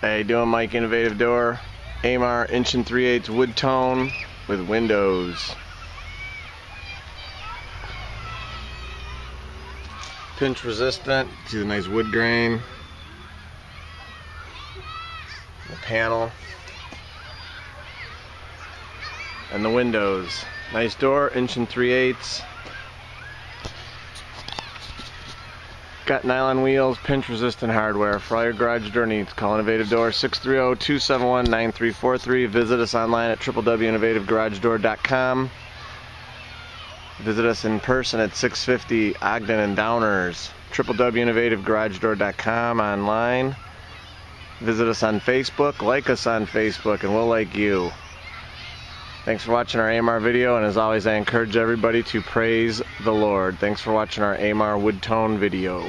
Hey, doing Mike Innovative Door, amarr 1 3/8 wood tone with windows. Pinch resistant. See the nice wood grain. The panel. And the windows. Nice door, 1 3/8. Got nylon wheels, pinch resistant hardware. For all your garage door needs, call Innovative Door 630-271-9343. Visit us online at www.innovativegaragedoor.com. Visit us in person at 650 Ogden and Downers. www.innovativegaragedoor.com online. Visit us on Facebook, like us on Facebook, and we'll like you. Thanks for watching our amarr video, and as always, I encourage everybody to praise the Lord. Thanks for watching our amarr wood tone video.